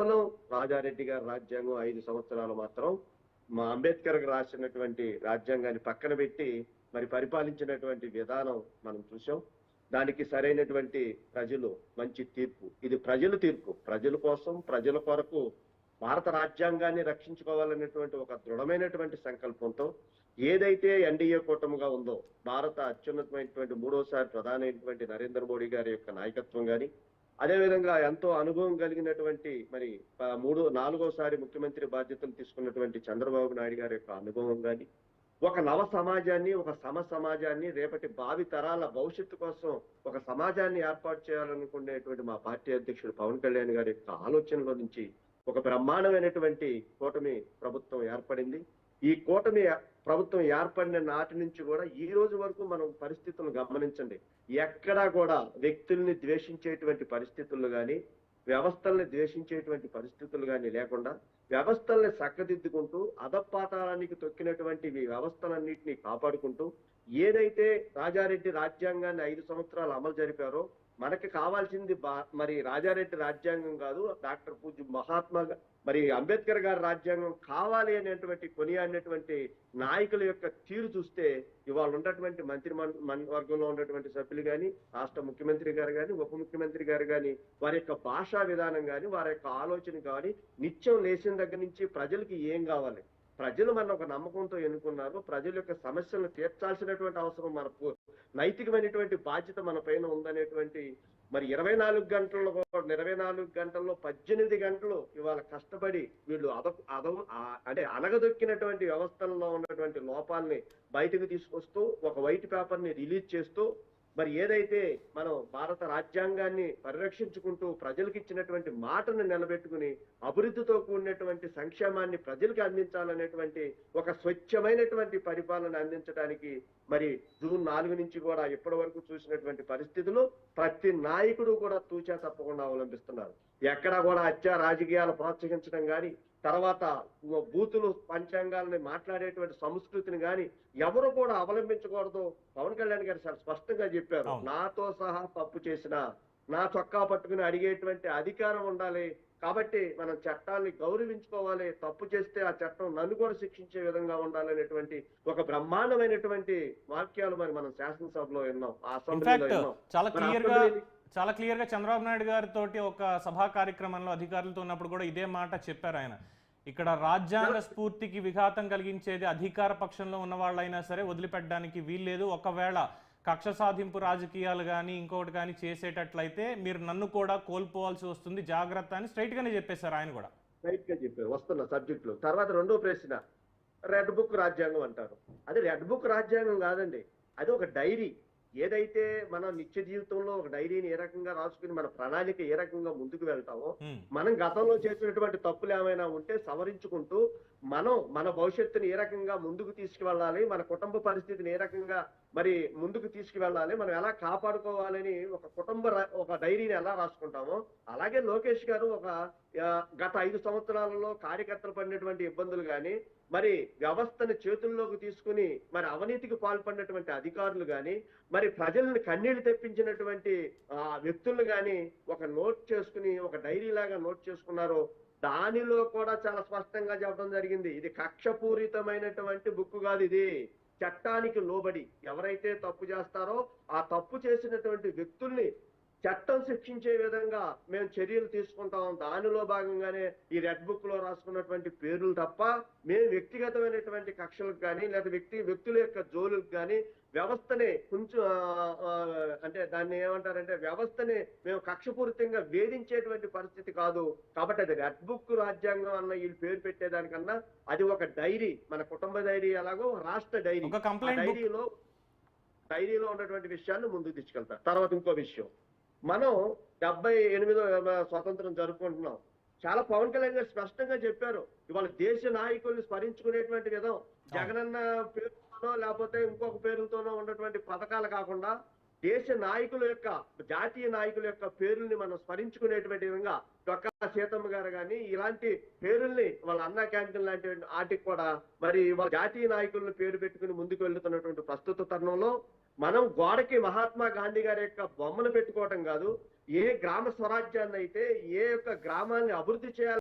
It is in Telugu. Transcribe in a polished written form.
కేవలం రాజారెడ్డి గారి రాజ్యాంగం 5 సంవత్సరాలు మాత్రం మా అంబేద్కర్ రాసినటువంటి రాజ్యాంగాన్ని పక్కన పెట్టి మరి పరిపాలించినటువంటి విధానం మనం చూసాం. దానికి సరైనటువంటి ప్రజలు మంచి తీర్పు, ఇది ప్రజల తీర్పు, ప్రజల కోసం ప్రజల కొరకు భారత రాజ్యాంగాన్ని రక్షించుకోవాలనేటువంటి ఒక దృఢమైనటువంటి సంకల్పంతో ఏదైతే ఎన్డీఏ కూటమిగా ఉందో, భారత అత్యున్నతమైనటువంటి 3వసారి ప్రధానమైనటువంటి నరేంద్ర మోడీ గారి యొక్క నాయకత్వం కానీ, అదేవిధంగా ఎంతో అనుభవం కలిగినటువంటి మరి 4వసారి ముఖ్యమంత్రి బాధ్యతలు తీసుకున్నటువంటి చంద్రబాబు నాయుడు గారి యొక్క అనుభవం కానీ, ఒక నవ సమాజాన్ని, ఒక సమ సమాజాన్ని, రేపటి భావి తరాల భవిష్యత్తు కోసం ఒక సమాజాన్ని ఏర్పాటు చేయాలనుకునేటువంటి మా పార్టీ అధ్యక్షుడు పవన్ కళ్యాణ్ గారి యొక్క ఆలోచనలో నుంచి ఒక బ్రహ్మాండమైనటువంటి కూటమి ప్రభుత్వం ఏర్పడింది. ఈ కూటమి ప్రభుత్వం ఏర్పడిన నాటి నుంచి కూడా ఈ రోజు వరకు మనం పరిస్థితులను గమనించండి. ఎక్కడా కూడా వ్యక్తుల్ని ద్వేషించేటువంటి పరిస్థితులు కానీ, వ్యవస్థల్ని ద్వేషించేటువంటి పరిస్థితులు కానీ లేకుండా, వ్యవస్థల్ని చక్కదిద్దుకుంటూ అధపాతాళానికి తొక్కినటువంటి ఈ వ్యవస్థలన్నింటినీ కాపాడుకుంటూ ఏదైతే రాజారెడ్డి రాజ్యాంగాన్ని 5 సంవత్సరాలు అమలు జరిపారో, మనకి కావాల్సింది మరి రాజారెడ్డి రాజ్యాంగం కాదు, డాక్టర్ పూజ్య మహాత్మా మరి అంబేద్కర్ గారి రాజ్యాంగం కావాలి అనేటువంటి కొనియాడినటువంటి నాయకుల యొక్క తీరు చూస్తే ఇవాళ ఉన్నటువంటి మంత్రి వర్గంలో ఉన్నటువంటి సభ్యులు కానీ, రాష్ట్ర ముఖ్యమంత్రి గారు కానీ, ఉప ముఖ్యమంత్రి గారు కానీ, వారి యొక్క భాషా విధానం కానీ, వారి యొక్క ఆలోచన కానీ, నిత్యం లేచిన దగ్గర నుంచి ప్రజలకి ఏం కావాలి, ప్రజలు మన ఒక నమ్మకంతో ఎన్నుకున్నారు, ప్రజల యొక్క సమస్యలను తీర్చాల్సినటువంటి అవసరం, మన నైతికమైనటువంటి బాధ్యత మన పైన ఉందనేటువంటి మరి 24 గంటల్లో 18 గంటలు ఇవాళ కష్టపడి వీళ్ళు అంటే అనగదొక్కినటువంటి వ్యవస్థల్లో ఉన్నటువంటి లోపాలని బయటకు తీసుకొస్తూ ఒక వైట్ పేపర్ని రిలీజ్ చేస్తూ మరి ఏదైతే మనం భారత రాజ్యాంగాన్ని పరిరక్షించుకుంటూ ప్రజలకు ఇచ్చినటువంటి మాటను నిలబెట్టుకుని అభివృద్ధితో కూడినటువంటి సంక్షేమాన్ని ప్రజలకు అందించాలనేటువంటి ఒక స్వచ్ఛమైనటువంటి పరిపాలన అందించడానికి మరి జూన్ 4 నుంచి కూడా ఇప్పటి వరకు చూసినటువంటి పరిస్థితులు ప్రతి నాయకుడు కూడా తూచా తప్పకుండా అవలంబిస్తున్నారు. ఎక్కడా కూడా హత్య రాజకీయాలు ప్రోత్సహించడం కానీ, తర్వాత బూతులు పంచాంగాలని మాట్లాడేటువంటి సంస్కృతిని కానీ ఎవరు కూడా అవలంబించకూడదు. పవన్ కళ్యాణ్ గారు చాలా స్పష్టంగా చెప్పారు, నాతో సహా తప్పు చేసినా నా చొక్కా పట్టుకుని అడిగేటువంటి అధికారం ఉండాలి. కాబట్టి మనం చట్టాన్ని గౌరవించుకోవాలి, తప్పు చేస్తే ఆ చట్టం నన్ను కూడా శిక్షించే విధంగా ఉండాలనేటువంటి ఒక బ్రహ్మాండమైనటువంటి వాక్యాలు మరి మనం శాసనసభలో విన్నాం, ఆ అసెంబ్లీలో విన్నాం. చాలా క్లియర్ గా చంద్రబాబు నాయుడు గారితో ఒక సభా కార్యక్రమంలో అధికారులతో ఉన్నప్పుడు కూడా ఇదే మాట చెప్పారు ఆయన. ఇక్కడ రాజ్యాంగ స్ఫూర్తికి విఘాతం కలిగించేది అధికార పక్షంలో ఉన్న వాళ్ళైనా సరే వదిలిపెట్టడానికి వీల్లేదు. ఒకవేళ కక్ష సాధింపు రాజకీయాలు కానీ ఇంకొకటి కానీ చేసేటట్లయితే మీరు నన్ను కూడా కోల్పోవాల్సి వస్తుంది, జాగ్రత్త అని స్ట్రైట్ గానే చెప్పేశారు ఆయన కూడా. స్ట్రైట్ గా చెప్పారు. వస్తున్న సబ్జెక్టులు తర్వాత రెండో ప్రశ్న, రెడ్ బుక్ రాజ్యాంగం అంటారు. అది రెడ్ బుక్ రాజ్యాంగం కాదండి, అది ఒక డైరీ. ఏదైతే మన నిత్య జీవితంలో ఒక డైరీని ఏ రకంగా రాసుకుని మన ప్రణాళిక ఏ రకంగా ముందుకు వెళ్తామో, మనం గతంలో చేసినటువంటి తప్పులు ఏమైనా ఉంటే సవరించుకుంటూ మనం మన భవిష్యత్తుని ఏ రకంగా ముందుకు తీసుకువెళ్ళాలి, మన కుటుంబ పరిస్థితిని ఏ రకంగా మరి ముందుకు తీసుకువెళ్ళాలి, మనం ఎలా కాపాడుకోవాలని ఒక డైరీని ఎలా రాసుకుంటామో, అలాగే లోకేష్ గారు గత 5 సంవత్సరాలలో కార్యకర్తలు పడినటువంటి ఇబ్బందులు కానీ, మరి వ్యవస్థను చేతుల్లోకి తీసుకుని మరి అవినీతికి పాల్పడినటువంటి అధికారులు కానీ, మరి ప్రజలను కన్నీళ్లు తెప్పించినటువంటి వ్యక్తులను కానీ ఒక నోట్ చేసుకుని ఒక డైరీ లాగా నోట్ చేసుకున్నారో, దానిలో కూడా చాలా స్పష్టంగా చెప్పడం జరిగింది, ఇది కక్షపూరితమైనటువంటి బుక్ కాదు, ఇది చట్టానికి లోబడి ఎవరైతే తప్పు చేస్తారో ఆ తప్పు చేసినటువంటి వ్యక్తుల్ని చట్టం శిక్షించే విధంగా మేము చర్యలు తీసుకుంటాం. దానిలో భాగంగానే ఈ రెడ్ బుక్ లో రాసుకున్నటువంటి పేర్లు తప్ప మేము వ్యక్తిగతమైనటువంటి కక్షలకు కానీ లేదా వ్యక్తుల యొక్క జోలుకు కానీ వ్యవస్థని కొంచెం అంటే దాన్ని ఏమంటారంటే వ్యవస్థని మేము కక్షపూరితంగా వేధించేటువంటి పరిస్థితి కాదు. కాబట్టి అది రెడ్ బుక్ రాజ్యాంగం అన్న వీళ్ళు పేరు పెట్టేదానికన్నా అది ఒక డైరీ, మన కుటుంబ డైరీ ఎలాగో రాష్ట్ర డైరీ, డైరీలో ఉన్నటువంటి విషయాన్ని ముందుకు తీసుకెళ్తారు. తర్వాత ఇంకో విషయం, మనం 78వ స్వాతంత్రం జరుపుకుంటున్నాం. చాలా పవన్ కళ్యాణ్ గారు స్పష్టంగా చెప్పారు, ఇవాళ దేశ నాయకుల్ని స్మరించుకునేటువంటి విధం జగనన్న పేరుతోనో లేకపోతే ఇంకొక పేరుతోనో ఉన్నటువంటి పథకాలు కాకుండా దేశ నాయకుల యొక్క జాతీయ నాయకుల యొక్క పేరుల్ని మనం స్మరించుకునేటువంటి విధంగా డొక్కా సీతమ్మ గారు కానీ ఇలాంటి పేరుల్ని వాళ్ళ అన్నా క్యాంటీన్ లాంటి వాటికి కూడా మరి వాళ్ళ జాతీయ నాయకులను పేరు పెట్టుకుని ముందుకు వెళ్తున్నటువంటి ప్రస్తుత తరుణంలో మనం గోడకి మహాత్మా గాంధీ గారి యొక్క బొమ్మను పెట్టుకోవటం కాదు, ఏ గ్రామ స్వరాజ్యాన్ని అయితే ఏ యొక్క గ్రామాన్ని అభివృద్ధి చేయాలి